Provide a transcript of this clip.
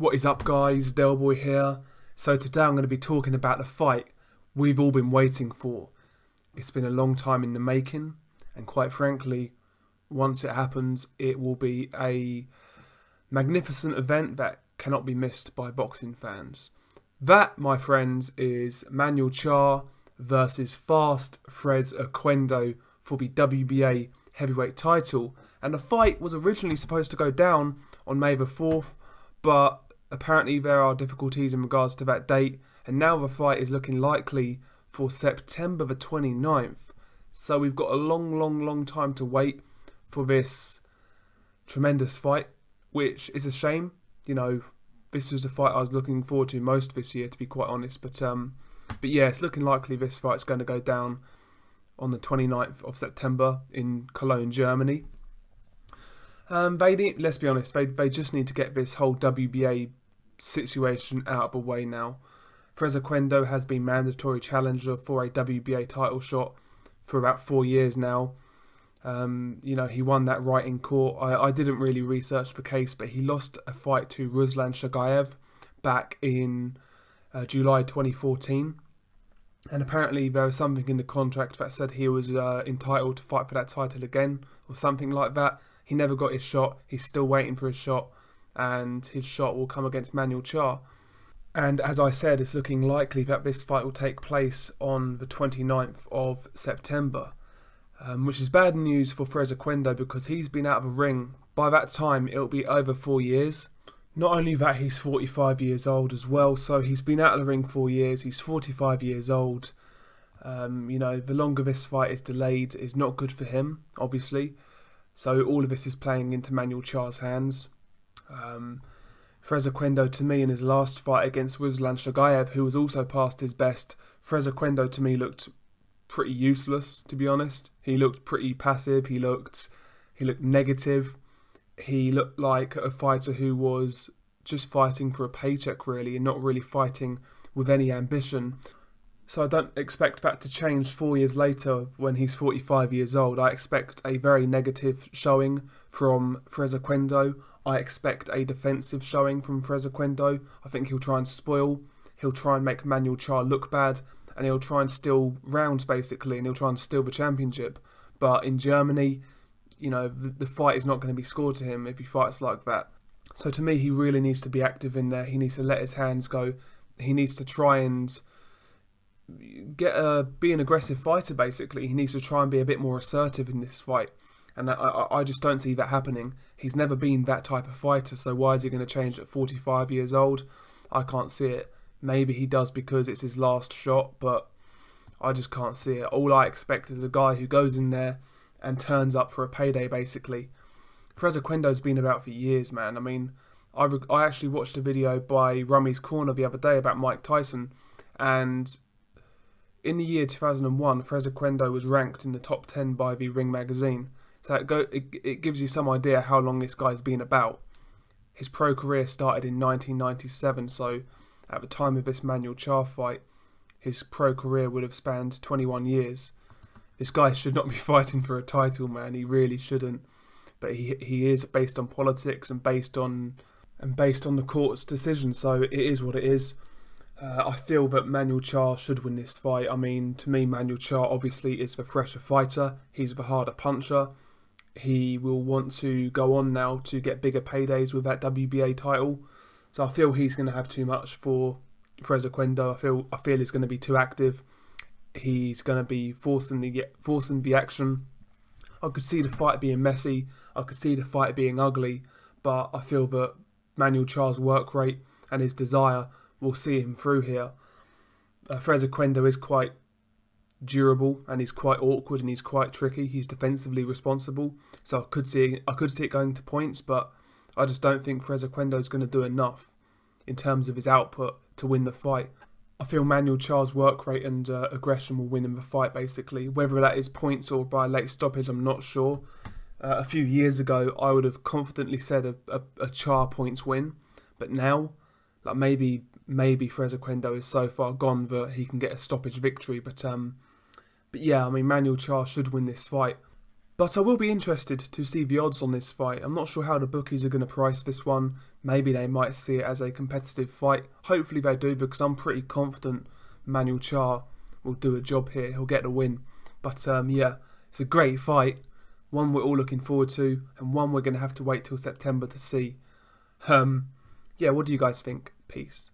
What is up, guys? Delboy here. So today I'm going to be talking about the fight we've all been waiting for. It's been a long time in the making, and quite frankly, once it happens, it will be a magnificent event that cannot be missed by boxing fans. That, my friends, is Manuel Charr versus Fast Frez Oquendo for the WBA heavyweight title. And the fight was originally supposed to go down on May the 4th, but apparently there are difficulties in regards to that date, and now the fight is looking likely for September the 29th. So we've got a long time to wait for this tremendous fight, which is a shame. You know, this was a fight I was looking forward to most this year, to be quite honest. But yeah, it's looking likely this fight's going to go down on the 29th of September in Cologne, Germany. Let's be honest, they just need to get this whole WBA situation out of the way now. Frez Oquendo has been mandatory challenger for a WBA title shot for about 4 years now. He won that right in court. I didn't really research the case, but he lost a fight to Ruslan Shagayev back in July 2014. And apparently there was something in the contract that said he was entitled to fight for that title again, or something like that. He never got his shot. He's still waiting for his shot, and his shot will come against Manuel Charr. And as I said, it's looking likely that this fight will take place on the 29th of September, which is bad news for Frez Oquendo because he's been out of the ring. By that time, it'll be over 4 years. Not only that, he's 45 years old as well, so he's been out of the ring 4 years. He's 45 years old. The longer this fight is delayed is not good for him, obviously. So all of this is playing into Manuel Charr's hands. Frez Oquendo, to me, in his last fight against Ruslan Shagayev, who was also past his best, Frez Oquendo to me looked pretty useless, to be honest. He looked pretty passive. He looked negative. He looked like a fighter who was just fighting for a paycheck, really, and not really fighting with any ambition. So I don't expect that to change 4 years later when he's 45 years old. I expect a very negative showing from Frez Oquendo. I expect a defensive showing from Frez Oquendo. I think he'll try and spoil. He'll try and make Manuel Charr look bad, and he'll try and steal rounds, basically, and he'll try and steal the championship. But in Germany, the fight is not going to be scored to him if he fights like that. So to me, he really needs to be active in there. He needs to let his hands go. He needs to try and be an aggressive fighter, basically. He needs to try and be a bit more assertive in this fight. And I just don't see that happening. He's never been that type of fighter, so why is he going to change at 45 years old? I can't see it. Maybe he does because it's his last shot, but I just can't see it. All I expect is a guy who goes in there and turns up for a payday, basically. Frez Oquendo's been about for years, man. I mean, I actually watched a video by Rummy's Corner the other day about Mike Tyson, and in the year 2001, Frez Oquendo was ranked in the top 10 by the Ring magazine. So it gives you some idea how long this guy's been about. His pro career started in 1997, so at the time of this Manuel Charr fight, his pro career would have spanned 21 years. This guy should not be fighting for a title, man. He really shouldn't. But he is, based on politics and based on the court's decision. So it is what it is. I feel that Manuel Charr should win this fight. I mean, to me, Manuel Charr obviously is the fresher fighter. He's the harder puncher. He will want to go on now to get bigger paydays with that WBA title. So I feel he's going to have too much for Frez Oquendo. I feel he's going to be too active. He's going to be forcing the action. I could see the fight being messy. I could see the fight being ugly. But I feel that Manuel Charr's work rate and his desire will see him through here. Frez Oquendo is quite durable, and he's quite awkward, and he's quite tricky. He's defensively responsible. So I could see it going to points, but I just don't think Frez Oquendo is going to do enough in terms of his output to win the fight. I feel Manuel Charr's work rate and aggression will win him the fight, basically. Whether that is points or by late stoppage, I'm not sure. A few years ago, I would have confidently said a Charr points win. But now, maybe Frez Oquendo is so far gone that he can get a stoppage victory. But yeah, I mean, Manuel Charr should win this fight. But I will be interested to see the odds on this fight. I'm not sure how the bookies are going to price this one. Maybe they might see it as a competitive fight. Hopefully they do, because I'm pretty confident Manuel Charr will do a job here. He'll get the win. But yeah, it's a great fight. One we're all looking forward to, and one we're going to have to wait till September to see. Yeah, what do you guys think? Peace.